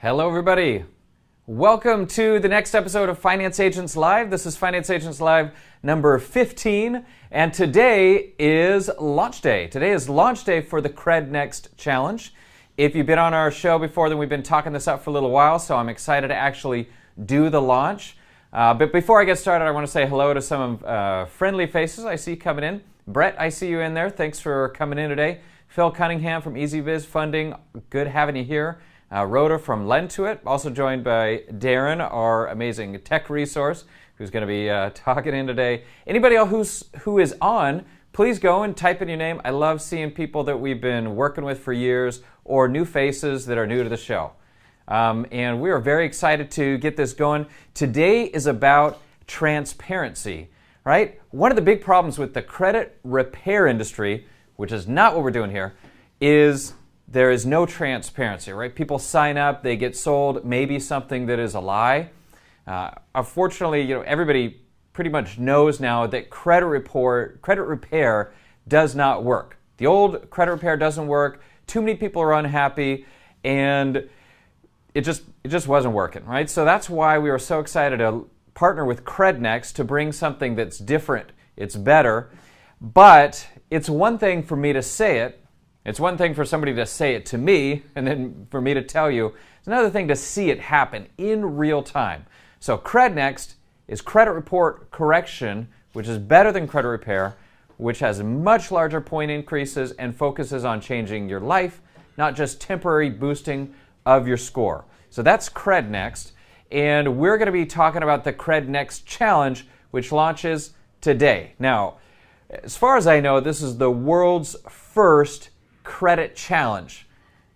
Hello, everybody. Welcome to the next episode of Finance Agents Live. This is Finance Agents Live number 15, and today is launch day. Today is launch day for the CredNext challenge. If you've been on our show before, then we've been talking this up for a little while, so I'm excited to actually do the launch. But before I get started, I want to say hello to some friendly faces I see coming in. Brett, I see you in there. Thanks for coming in today. Phil Cunningham from EasyViz Funding. Good having you here. Rhoda from Lend to It, also joined by Darren, our amazing tech resource, who's going to be talking in today. Anybody else who is on, please go and type in your name. I love seeing people that we've been working with for years or new faces that are new to the show. And we are very excited to get this going. Today is about transparency, right? One of the big problems with the credit repair industry, which is not what we're doing here, is there is no transparency, right? People sign up, they get sold maybe something that is a lie. Unfortunately, everybody pretty much knows now that credit repair does not work. The old credit repair doesn't work. Too many people are unhappy, and it just wasn't working, right? So that's why we were so excited to partner with CredNext to bring something that's different. It's better, but it's one thing for me to say it. It's one thing for somebody to say it to me, and then for me to tell you. It's another thing to see it happen in real time. So CredNext is credit report correction, which is better than credit repair, which has much larger point increases and focuses on changing your life, not just temporary boosting of your score. So that's CredNext, and we're going to be talking about the CredNext challenge, which launches today. Now, as far as I know, this is the world's first credit challenge.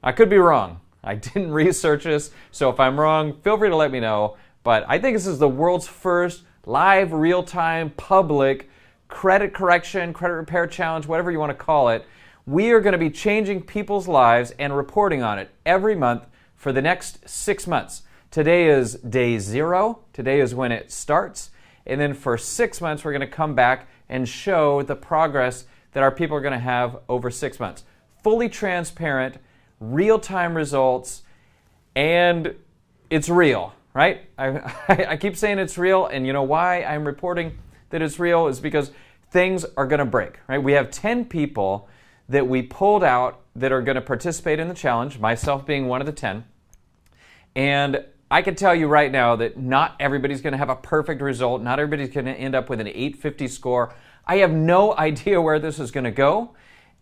I could be wrong. I didn't research this, so if I'm wrong, feel free to let me know. But I think this is the world's first live, real-time, public credit correction, credit repair challenge, whatever you want to call it. We are going to be changing people's lives and reporting on it every month for the next 6 months. Today is day 0. Today is when it starts. And then for 6 months, we're going to come back and show the progress that our people are going to have over 6 months. Fully transparent, real-time results, and it's real, right? I keep saying it's real, and you know why I'm reporting that it's real is because things are going to break, right? We have 10 people that we pulled out that are going to participate in the challenge, myself being one of the 10, and I can tell you right now that not everybody's going to have a perfect result. Not everybody's going to end up with an 850 score. I have no idea where this is going to go.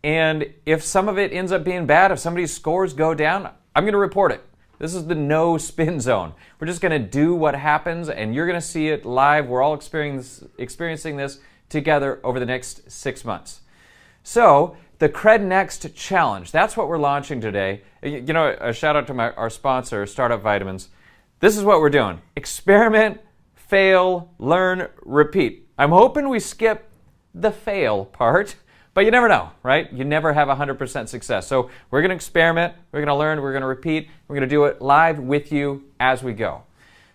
And if some of it ends up being bad, if somebody's scores go down, I'm going to report it. This is the no spin zone. We're just going to do what happens, and you're going to see it live. We're all experiencing this together over the next 6 months. So the CredNext challenge, that's what we're launching today. A shout out to our sponsor, Startup Vitamins. This is what we're doing. Experiment, fail, learn, repeat. I'm hoping we skip the fail part. But you never know, right? You never have 100% success. So we're going to experiment, we're going to learn, we're going to repeat, we're going to do it live with you as we go.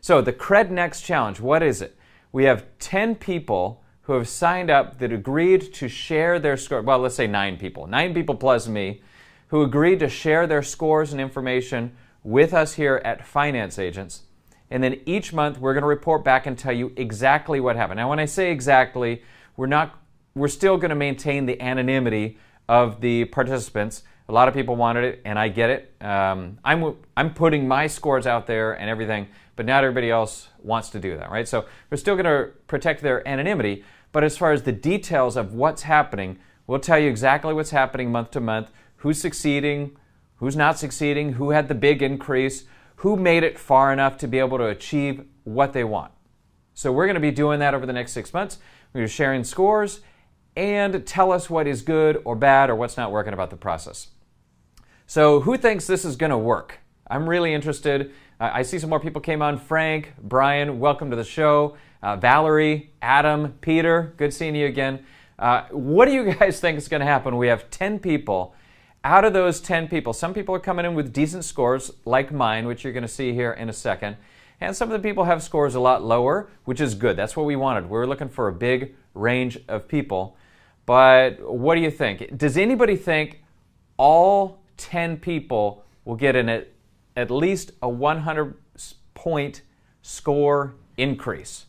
So the CredNext challenge, what is it? We have 10 people who have signed up that agreed to share their score. Well, let's say 9 people. 9 people plus me who agreed to share their scores and information with us here at Finance Agents. And then each month we're going to report back and tell you exactly what happened. Now, when I say exactly, we're still going to maintain the anonymity of the participants. A lot of people wanted it, and I get it. I'm putting my scores out there and everything, but not everybody else wants to do that, right? So we're still going to protect their anonymity, but as far as the details of what's happening, we'll tell you exactly what's happening month to month, who's succeeding, who's not succeeding, who had the big increase, who made it far enough to be able to achieve what they want. So we're going to be doing that over the next 6 months. We're sharing scores and tell us what is good or bad or what's not working about the process. So who thinks this is going to work? I'm really interested. I see some more people came on. Frank, Brian, welcome to the show. Valerie, Adam, Peter, good seeing you again. What do you guys think is going to happen? We have 10 people. Out of those 10 people, some people are coming in with decent scores like mine, which you're going to see here in a second. And some of the people have scores a lot lower, which is good. That's what we wanted. We were looking for a big range of people. But what do you think? Does anybody think all 10 people will get an at least a 100-point score increase,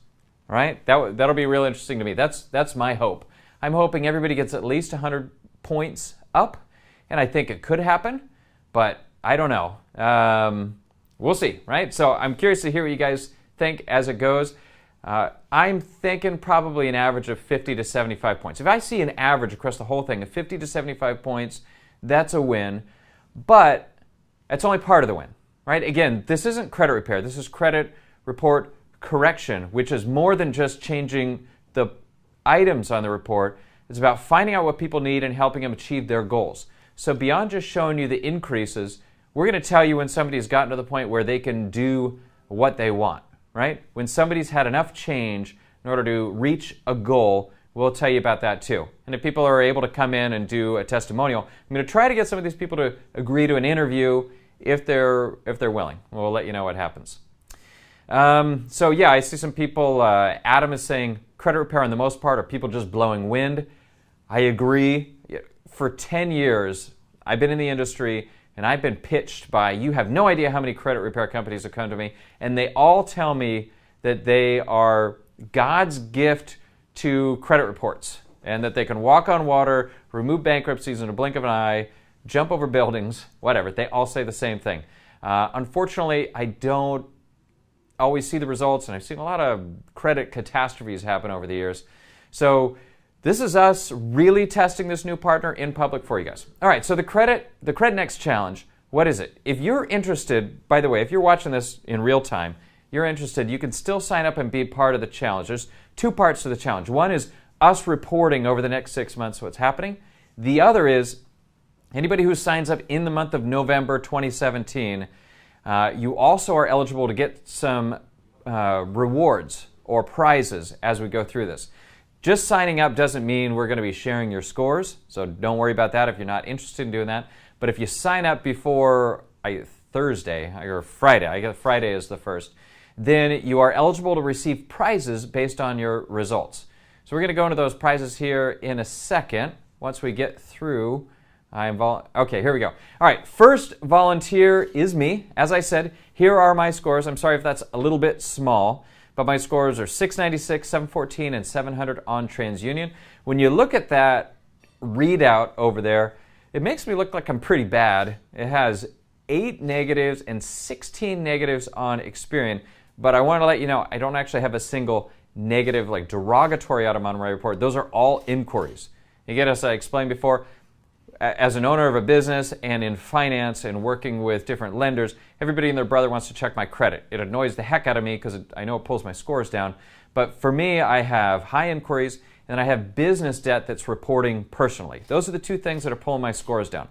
right? That'll be real interesting to me. That's my hope. I'm hoping everybody gets at least 100 points up, and I think it could happen, but I don't know. We'll see, right? So I'm curious to hear what you guys think as it goes. I'm thinking probably an average of 50 to 75 points. If I see an average across the whole thing of 50 to 75 points, that's a win, but that's only part of the win, right? Again, this isn't credit repair. This is credit report correction, which is more than just changing the items on the report. It's about finding out what people need and helping them achieve their goals. So beyond just showing you the increases, we're going to tell you when somebody's gotten to the point where they can do what they want, right? When somebody's had enough change in order to reach a goal, we'll tell you about that too. And if people are able to come in and do a testimonial, I'm going to try to get some of these people to agree to an interview if they're willing. We'll let you know what happens. So yeah, I see some people, Adam is saying credit repair on the most part are people just blowing wind. I agree. For 10 years, I've been in the industry and I've been pitched by, you have no idea how many credit repair companies have come to me, and they all tell me that they are God's gift to credit reports and that they can walk on water, remove bankruptcies in a blink of an eye, jump over buildings, whatever. They all say the same thing. Unfortunately, I don't always see the results, and I've seen a lot of credit catastrophes happen over the years. So this is us really testing this new partner in public for you guys. All right, so the CredNext challenge, what is it? If you're interested, by the way, if you're watching this in real time, you're interested, you can still sign up and be part of the challenge. There's two parts to the challenge. One is us reporting over the next 6 months what's happening. The other is anybody who signs up in the month of November 2017, you also are eligible to get some rewards or prizes as we go through this. Just signing up doesn't mean we're going to be sharing your scores, so don't worry about that if you're not interested in doing that. But if you sign up before Thursday or Friday, I guess Friday is the first, then you are eligible to receive prizes based on your results. So we're going to go into those prizes here in a second once we get through. Okay, here we go. All right, first volunteer is me. As I said, here are my scores. I'm sorry if that's a little bit small, but my scores are 696, 714, and 700 on TransUnion. When you look at that readout over there, it makes me look like I'm pretty bad. It has 8 negatives and 16 negatives on Experian, but I want to let you know I don't actually have a single negative, like derogatory item on my report. Those are all inquiries. Again, as I explained before, as an owner of a business and in finance and working with different lenders, everybody and their brother wants to check my credit. It annoys the heck out of me because I know it pulls my scores down. But for me, I have high inquiries and I have business debt that's reporting personally. Those are the two things that are pulling my scores down.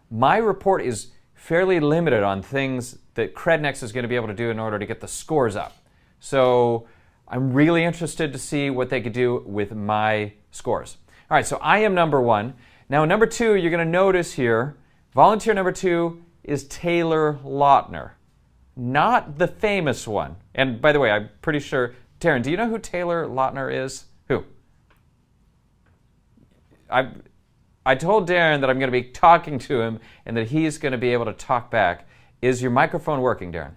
My report is fairly limited on things that CredNext is going to be able to do in order to get the scores up. So I'm really interested to see what they could do with my scores. All right, so I am number 1. Now, number 2, you're going to notice here, volunteer number 2 is Taylor Lautner, not the famous one. And by the way, I'm pretty sure, Darren, do you know who Taylor Lautner is? Who? I told Darren that I'm going to be talking to him and that he's going to be able to talk back. Is your microphone working, Darren?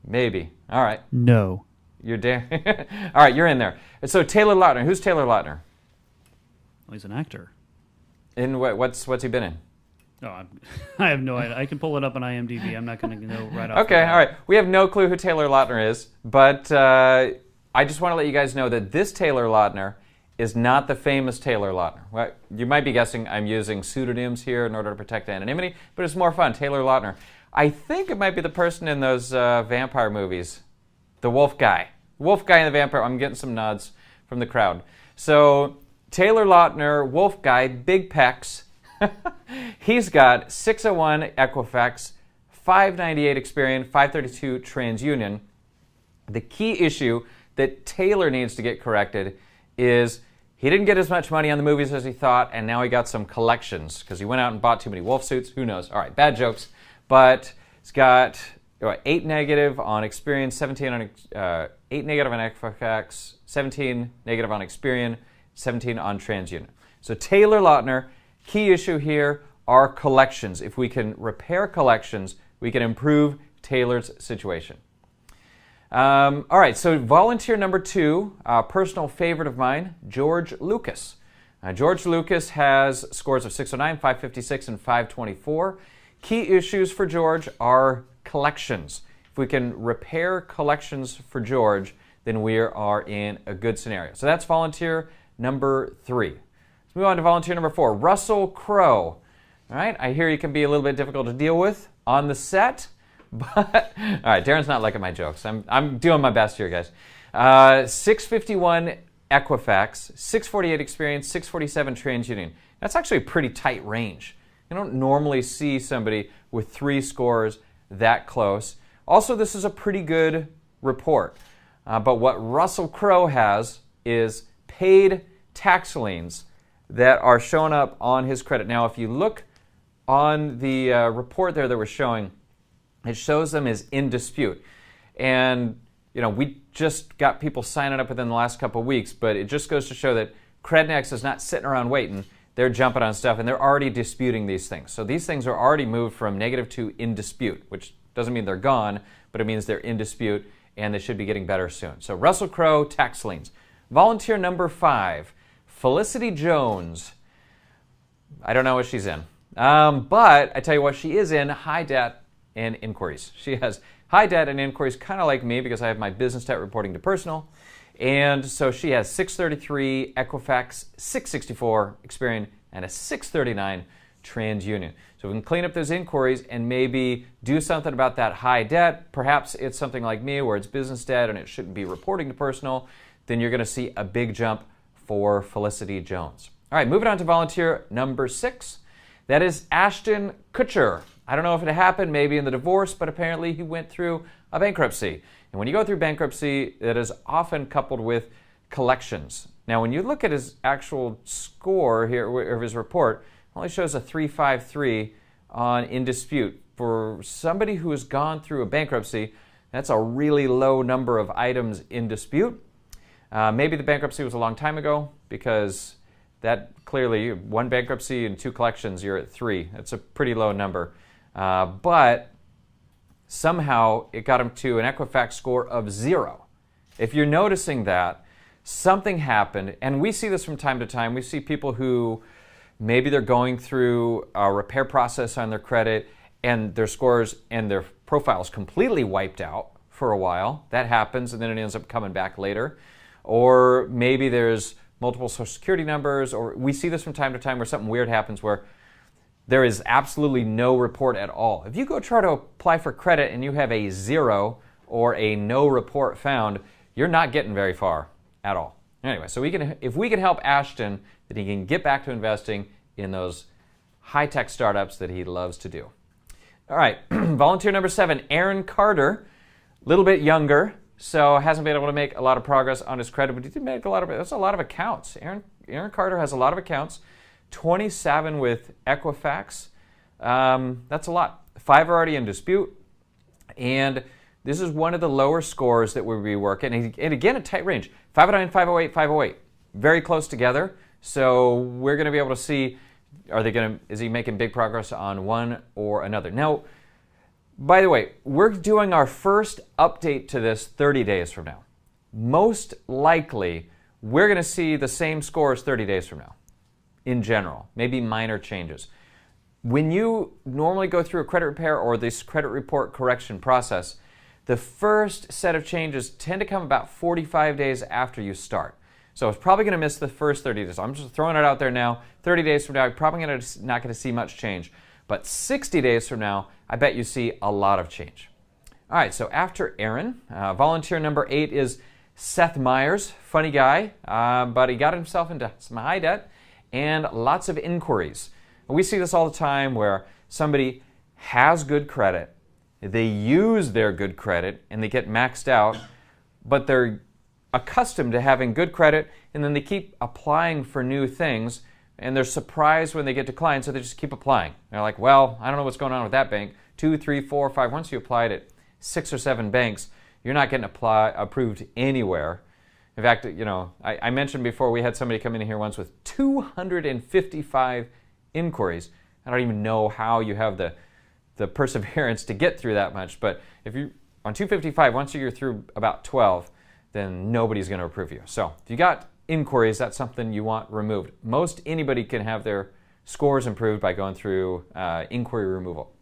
Maybe. All right. No. You're Darren. All right, you're in there. So Taylor Lautner. Who's Taylor Lautner? Well, he's an actor. In what's he been in? Oh, I have no idea. I can pull it up on IMDb. I'm not going to know right off. Okay, all right. We have no clue who Taylor Lautner is, but I just want to let you guys know that this Taylor Lautner is not the famous Taylor Lautner. Well, you might be guessing I'm using pseudonyms here in order to protect anonymity, but it's more fun. Taylor Lautner. I think it might be the person in those vampire movies, the wolf guy. Wolf guy and the vampire. I'm getting some nods from the crowd. So Taylor Lautner, wolf guy, big pecs. He's got 601 Equifax, 598 Experian, 532 TransUnion. The key issue that Taylor needs to get corrected is he didn't get as much money on the movies as he thought, and now he got some collections because he went out and bought too many wolf suits. Who knows? All right, bad jokes. But he's got 8 negative on Experian, 17 on 8 negative on Equifax, 17 negative on Experian, 17 on TransUnion. So Taylor Lautner, key issue here, are collections. If we can repair collections, we can improve Taylor's situation. All right, so volunteer number 2, a personal favorite of mine, George Lucas. George Lucas has scores of 609, 556, and 524. Key issues for George are collections. If we can repair collections for George, then we are in a good scenario. So that's volunteer number 3. Let's move on to volunteer number 4, Russell Crowe. All right, I hear you can be a little bit difficult to deal with on the set, but all right, Darren's not liking my jokes. I'm doing my best here, guys. 651 Equifax, 648 Experience, 647 TransUnion. That's actually a pretty tight range. You don't normally see somebody with 3 scores that close. Also, this is a pretty good report. But what Russell Crowe has is paid tax liens that are showing up on his credit. Now, if you look on the report there that we're showing, it shows them as in dispute. And we just got people signing up within the last couple of weeks, but it just goes to show that CredNext is not sitting around waiting. They're jumping on stuff, and they're already disputing these things. So these things are already moved from negative to in dispute, which doesn't mean they're gone, but it means they're in dispute, and they should be getting better soon. So Russell Crowe, tax liens. Volunteer number 5, Felicity Jones. I don't know what she's in, but I tell you what she is in, high debt and inquiries. She has high debt and inquiries, kind of like me, because I have my business debt reporting to personal. And so she has 633 Equifax, 664 Experian, and a 639 TransUnion. So we can clean up those inquiries and maybe do something about that high debt. Perhaps it's something like me where it's business debt and it shouldn't be reporting to personal. Then you're going to see a big jump for Felicity Jones. All right, moving on to volunteer number 6. That is Ashton Kutcher. I don't know if it happened maybe in the divorce, but apparently he went through a bankruptcy. And when you go through bankruptcy, it is often coupled with collections. Now, when you look at his actual score here, of his report, it only shows a 353 on in dispute. For somebody who has gone through a bankruptcy, that's a really low number of items in dispute. Maybe the bankruptcy was a long time ago, because that clearly, 1 bankruptcy and 2 collections, you're at 3. That's a pretty low number. But somehow it got him to an Equifax score of 0. If you're noticing that, something happened, and we see this from time to time. We see people who maybe they're going through a repair process on their credit, and their scores and their profiles completely wiped out for a while. That happens, and then it ends up coming back later. Or maybe there's multiple Social Security numbers, or we see this from time to time where something weird happens where there is absolutely no report at all. If you go try to apply for credit and you have a 0 or a no report found, you're not getting very far at all. Anyway, so if we can help Ashton, then he can get back to investing in those high-tech startups that he loves to do. All right, volunteer number 7, Aaron Carter, a little bit younger, so hasn't been able to make a lot of progress on his credit, but he did make that's a lot of accounts. Aaron Carter has a lot of accounts. 27 with Equifax. That's a lot. 5 are already in dispute. And this is one of the lower scores that we'll be working. And again, a tight range. 509, 508, 508. Very close together. So we're going to be able to see, is he making big progress on one or another? Now, by the way, we're doing our first update to this 30 days from now. Most likely, we're going to see the same scores 30 days from now. In general, maybe minor changes. When you normally go through a credit repair or this credit report correction process, the first set of changes tend to come about 45 days after you start. So it's probably going to miss the first 30 days. I'm just throwing it out there now. 30 days from now, you're probably not going to see much change. But 60 days from now, I bet you see a lot of change. All right, so after Aaron, volunteer number 8 is Seth Myers. Funny guy, but he got himself into some high debt and lots of inquiries. We see this all the time where somebody has good credit, they use their good credit, and they get maxed out, but they're accustomed to having good credit, and then they keep applying for new things, and they're surprised when they get declined, so they just keep applying. They're like, well, I don't know what's going on with that bank. 2, 3, 4, 5. Once you applied at 6 or 7 banks, you're not getting approved anywhere. In fact, I mentioned before we had somebody come in here once with 255 inquiries. I don't even know how you have the perseverance to get through that much. But if you on 255, once you're through about 12, then nobody's going to approve you. So if you got inquiries, that's something you want removed. Most anybody can have their scores improved by going through inquiry removal.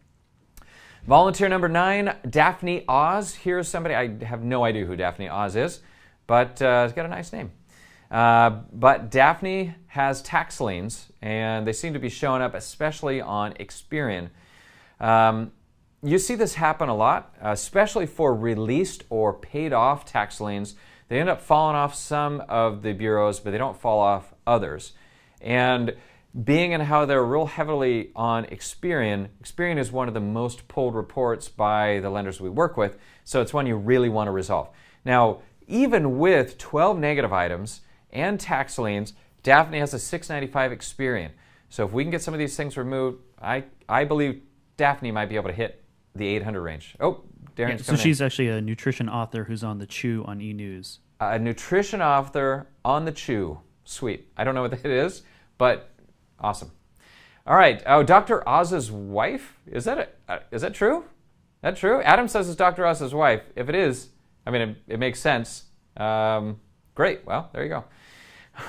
Volunteer number 9, Daphne Oz. Here's somebody, I have no idea who Daphne Oz is, but it's got a nice name. But Daphne has tax liens, and they seem to be showing up, especially on Experian. You see this happen a lot, especially for released or paid off tax liens. They end up falling off some of the bureaus, but they don't fall off others. And being in how they're real heavily on Experian, Experian is one of the most pulled reports by the lenders we work with, so it's one you really want to resolve. Now, even with 12 negative items and tax liens, Daphne has a 695 Experian. So if we can get some of these things removed, I believe Daphne might be able to hit the 800 range. Oh, Darren's so she's actually a nutrition author who's on the Chew on E-News. A nutrition author on the Chew. Sweet. I don't know what that is, but awesome. All right. Oh, Dr. Oz's wife? Is that true? That true? Adam says it's Dr. Oz's wife. If it is, I mean, it makes sense. Great. Well, there you go.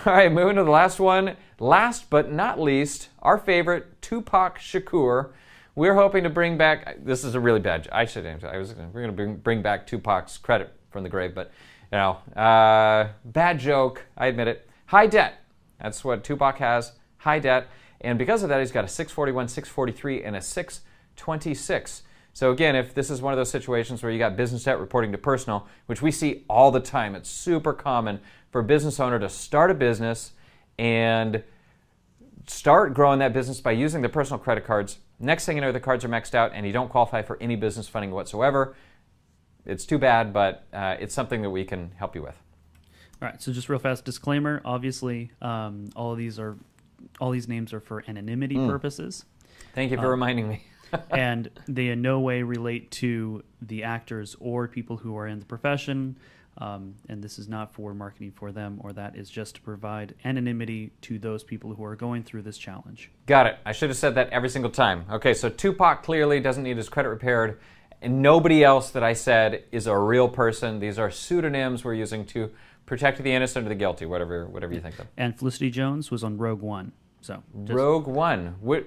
All right, moving to the last one. Last but not least, our favorite, Tupac Shakur. We're hoping to bring back, this is a really bad, we're going to bring back Tupac's credit from the grave, but, you know, bad joke, I admit it. High debt, that's what Tupac has, high debt, and because of that, he's got a 641, 643, and a 626. So again, if this is one of those situations where you got business debt reporting to personal, which we see all the time, it's super common for a business owner to start a business and start growing that business by using the personal credit cards. Next thing you know, the cards are maxed out and you don't qualify for any business funding whatsoever. It's too bad, but it's something that we can help you with. All right, so just real fast disclaimer. Obviously, all these names are for anonymity purposes. Thank you for reminding me. And they in no way relate to the actors or people who are in the profession. And this is not for marketing for them, or that is just to provide anonymity to those people who are going through this challenge. Got it. I should have said that every single time. Okay, so Tupac clearly doesn't need his credit repaired, and nobody else that I said is a real person. These are pseudonyms we're using to protect the innocent or the guilty, whatever you think of. And Felicity Jones was on Rogue One. So Rogue One. Do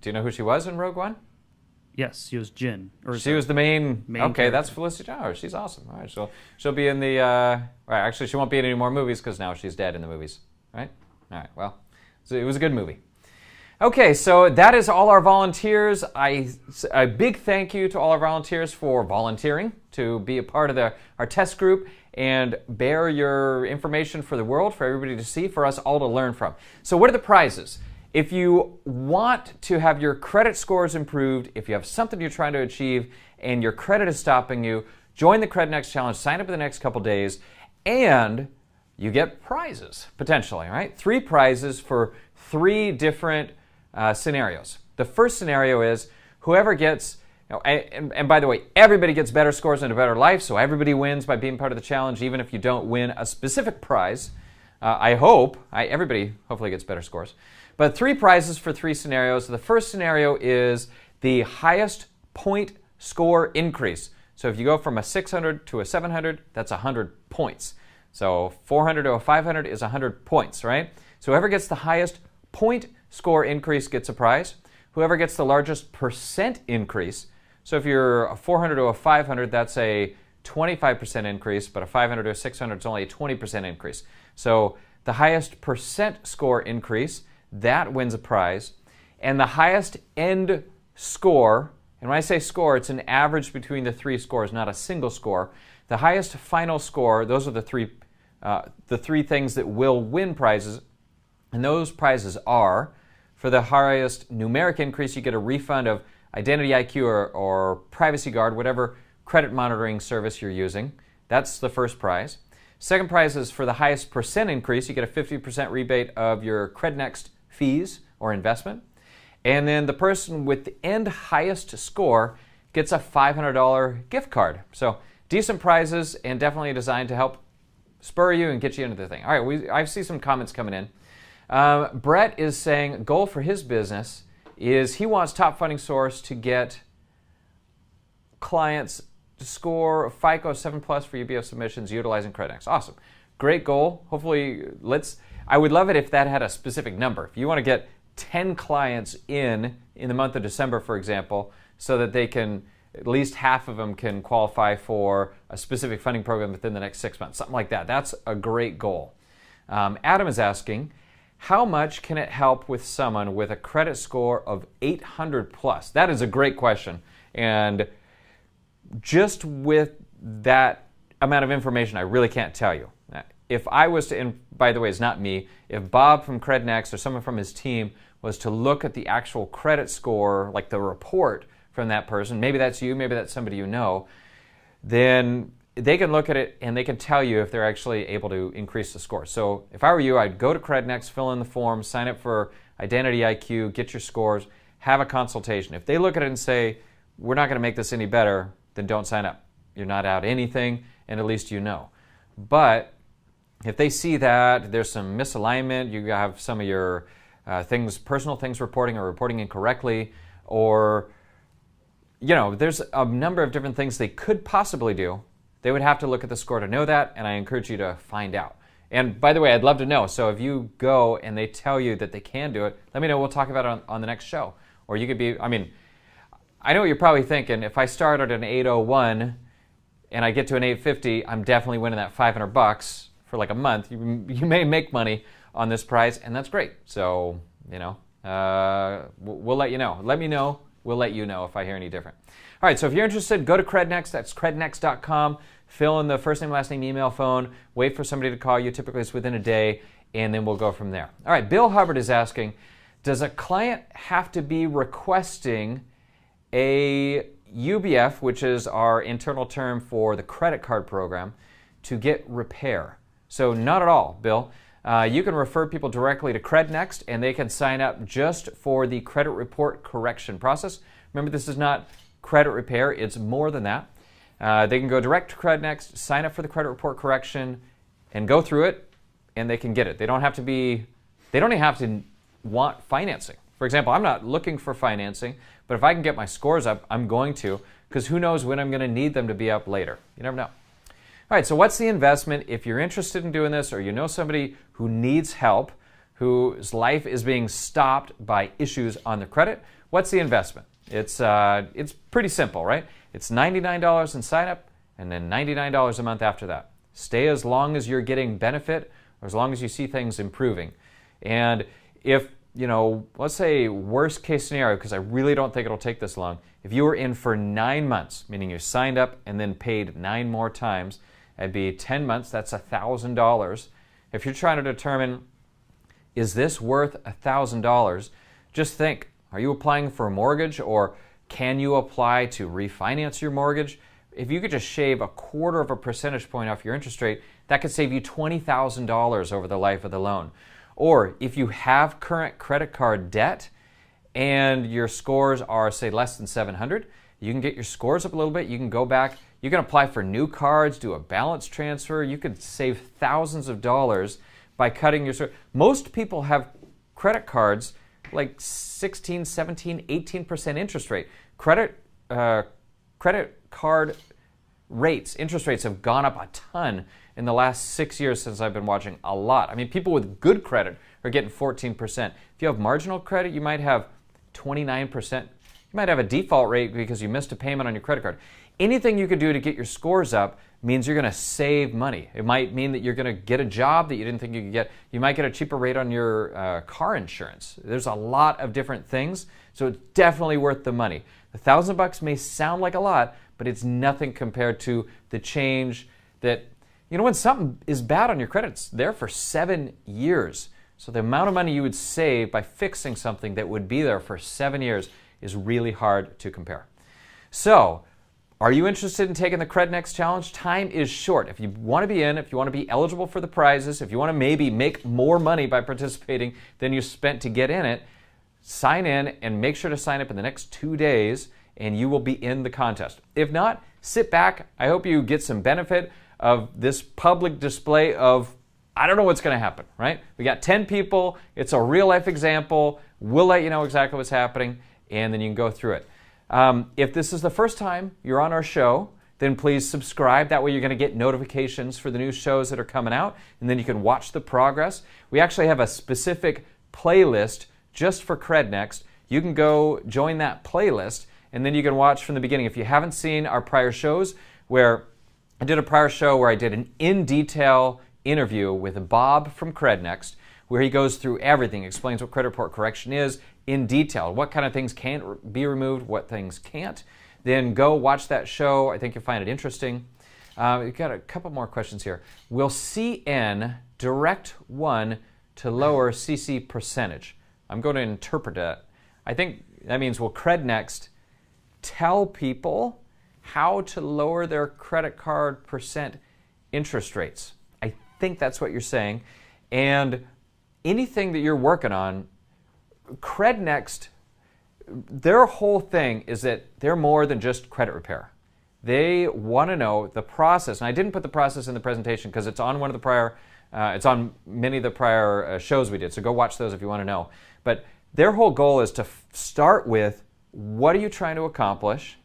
you know who she was in Rogue One? Yes, she was Jin. She was the main okay, character. That's Felicity Jones. Oh, she's awesome. All right, she'll be in the... actually, she won't be in any more movies because now she's dead in the movies. Right? All right, well, so it was a good movie. Okay, so that is all our volunteers. A big thank you to all our volunteers for volunteering to be a part of our test group and bear your information for the world, for everybody to see, for us all to learn from. So what are the prizes? If you want to have your credit scores improved, if you have something you're trying to achieve and your credit is stopping you, join the CredNext Challenge, sign up in the next couple days, and you get prizes, potentially, right? 3 prizes for 3 different scenarios. The first scenario is whoever gets, and by the way, everybody gets better scores and a better life, so everybody wins by being part of the challenge, even if you don't win a specific prize. Everybody hopefully gets better scores. But 3 prizes for 3 scenarios. The first scenario is the highest point score increase. So if you go from a 600 to a 700, that's 100 points. So 400 to a 500 is 100 points, right? So whoever gets the highest point score increase gets a prize. Whoever gets the largest percent increase, so if you're a 400 to a 500, that's a 25% increase, but a 500 to a 600 is only a 20% increase. So the highest percent score increase, that wins a prize. And the highest end score, and when I say score, it's an average between the 3 scores, not a single score. The highest final score, those are the three things that will win prizes. And those prizes are, for the highest numeric increase, you get a refund of Identity IQ or Privacy Guard, whatever credit monitoring service you're using. That's the first prize. Second prize is for the highest percent increase. You get a 50% rebate of your CredNext fees or investment. And then the person with the end highest score gets a $500 gift card. So decent prizes and definitely designed to help spur you and get you into the thing. All right, I see some comments coming in. Brett is saying goal for his business is he wants Top Funding Source to get clients to score a FICO 7 plus for UBO submissions utilizing CredNext. Awesome. Great goal. Hopefully, I would love it if that had a specific number. If you want to get 10 clients in the month of December, for example, so that they can, at least half of them can qualify for a specific funding program within the next 6 months, something like that. That's a great goal. Adam is asking, how much can it help with someone with a credit score of 800 plus? That is a great question. And just with that amount of information, I really can't tell you. If I was to, and by the way, it's not me, if Bob from CredNext or someone from his team was to look at the actual credit score, like the report from that person, maybe that's you, maybe that's somebody you know, then they can look at it and they can tell you if they're actually able to increase the score. So if I were you, I'd go to CredNext, fill in the form, sign up for Identity IQ, get your scores, have a consultation. If they look at it and say, we're not going to make this any better, then don't sign up. You're not out anything, and at least you know. But if they see that there's some misalignment, you have some of your personal things reporting or reporting incorrectly, or there's a number of different things they could possibly do. They would have to look at the score to know that, and I encourage you to find out. And by the way, I'd love to know. So if you go and they tell you that they can do it, let me know. We'll talk about it on the next show. Or you could be, I know what you're probably thinking. If I start at an 801 and I get to an 850, I'm definitely winning that $500 for like a month. You may make money on this prize, and that's great. So, we'll let you know. Let me know. We'll let you know if I hear any different. All right, so if you're interested, go to CredNext. That's crednext.com. Fill in the first name, last name, email, phone. Wait for somebody to call you. Typically, it's within a day, and then we'll go from there. All right, Bill Hubbard is asking, does a client have to be requesting a UBF, which is our internal term for the credit card program, to get repair? So not at all, Bill. You can refer people directly to CredNext, and they can sign up just for the credit report correction process. Remember, this is not credit repair. It's more than that. They can go direct to CredNext, sign up for the credit report correction, and go through it, and they can get it. They don't even have to want financing. For example, I'm not looking for financing, but if I can get my scores up, I'm going to, because who knows when I'm going to need them to be up later. You never know. All right, so what's the investment? If you're interested in doing this, or you know somebody who needs help, whose life is being stopped by issues on their credit, what's the investment? It's pretty simple, right? It's $99 in sign up, and then $99 a month after that. Stay as long as you're getting benefit, or as long as you see things improving. And if, let's say worst case scenario, because I really don't think it'll take this long, if you were in for 9 months, meaning you signed up and then paid 9 more times, that'd be 10 months, that's $1,000. If you're trying to determine, is this worth $1,000, just think, are you applying for a mortgage, or can you apply to refinance your mortgage? If you could just shave 1/4 of a percentage point off your interest rate, that could save you $20,000 over the life of the loan. Or if you have current credit card debt and your scores are, say, less than 700, you can get your scores up a little bit. You can go back. You can apply for new cards, do a balance transfer. You could save thousands of dollars by cutting your score. Most people have credit cards like 16, 17, 18% interest rate. Credit card rates, interest rates have gone up a ton in the last 6 years since I've been watching, a lot. People with good credit are getting 14%. If you have marginal credit, you might have 29%. You might have a default rate because you missed a payment on your credit card. Anything you could do to get your scores up means you're going to save money. It might mean that you're going to get a job that you didn't think you could get. You might get a cheaper rate on your car insurance. There's a lot of different things, so it's definitely worth the money. $1,000 may sound like a lot, but it's nothing compared to the change that, when something is bad on your credit, it's there for 7 years. So the amount of money you would save by fixing something that would be there for 7 years is really hard to compare. So, are you interested in taking the CredNext challenge? Time is short. If you want to be in, if you want to be eligible for the prizes, if you want to maybe make more money by participating than you spent to get in it, sign in and make sure to sign up in the next 2 days and you will be in the contest. If not, sit back. I hope you get some benefit of this public display of, I don't know what's going to happen, right? We got 10 people. It's a real life example. We'll let you know exactly what's happening, and then you can go through it. If this is the first time you're on our show, then please subscribe. That way you're going to get notifications for the new shows that are coming out, and then you can watch the progress. We actually have a specific playlist just for CredNext. You can go join that playlist, and then you can watch from the beginning. If you haven't seen our prior shows, where I did a prior show where I did an in-detail interview with Bob from CredNext, where he goes through everything, explains what credit report correction is in detail, what kind of things can be removed, what things can't. Then go watch that show. I think you'll find it interesting. We've got a couple more questions here. Will CN direct one to lower CC percentage? I'm going to interpret that. I think that means, will CredNext tell people how to lower their credit card percent interest rates? I think that's what you're saying. And anything that you're working on, CredNext, their whole thing is that they're more than just credit repair. They want to know the process. And I didn't put the process in the presentation because it's on one of the prior, it's on many of the prior shows we did. So go watch those if you want to know. But their whole goal is to start with, what are you trying to accomplish?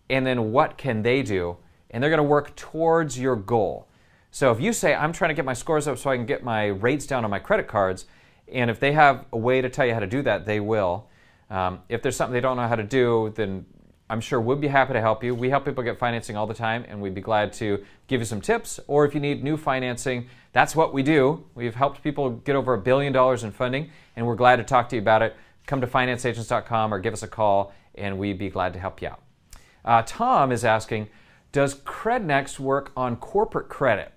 And then what can they do? And they're going to work towards your goal. So if you say, I'm trying to get my scores up so I can get my rates down on my credit cards, and if they have a way to tell you how to do that, they will. If there's something they don't know how to do, then I'm sure we'd be happy to help you. We help people get financing all the time, and we'd be glad to give you some tips. Or if you need new financing, that's what we do. We've helped people get over $1 billion in funding, and we're glad to talk to you about it. Come to financeagents.com or give us a call, and we'd be glad to help you out. Tom is asking, does CredNext work on corporate credit?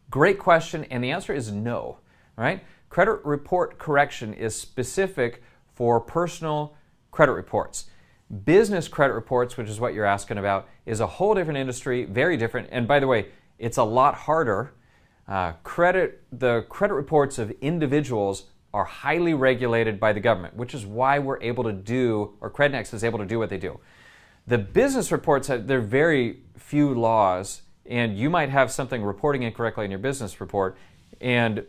Great question, and the answer is no. Right? Credit report correction is specific for personal credit reports. Business credit reports, which is what you're asking about, is a whole different industry, very different. And by the way, it's a lot harder. The credit reports of individuals are highly regulated by the government, which is why we're able to do, or CredNext is able to do what they do. The business reports, there are very few laws, and you might have something reporting incorrectly in your business report, and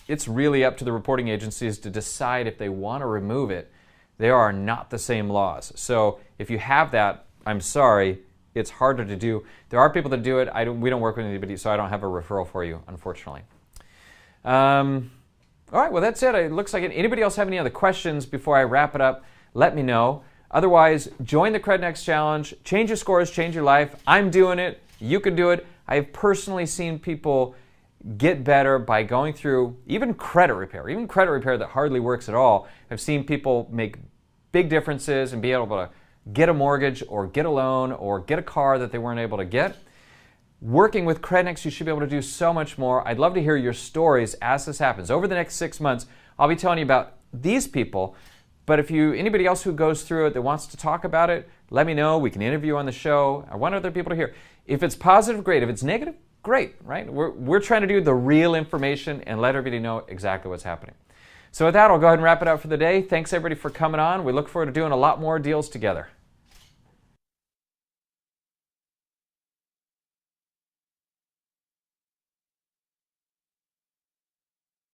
it's really up to the reporting agencies to decide if they want to remove it. There are not the same laws. So if you have that, I'm sorry, it's harder to do. There are people that do it. We don't work with anybody, so I don't have a referral for you, unfortunately. All right, well, that's it. It looks like it. Anybody else have any other questions before I wrap it up? Let me know. Otherwise, join the CredNext Challenge. Change your scores, change your life. I'm doing it. You can do it. I have personally seen people get better by going through even credit repair that hardly works at all. I've seen people make big differences and be able to get a mortgage or get a loan or get a car that they weren't able to get. Working with CredNext, you should be able to do so much more. I'd love to hear your stories as this happens. Over the next 6 months, I'll be telling you about these people. But if anybody else who goes through it that wants to talk about it, let me know. We can interview on the show. I want other people to hear. If it's positive, great. If it's negative, great, right? We're trying to do the real information and let everybody know exactly what's happening. So with that, I'll go ahead and wrap it up for the day. Thanks everybody for coming on. We look forward to doing a lot more deals together.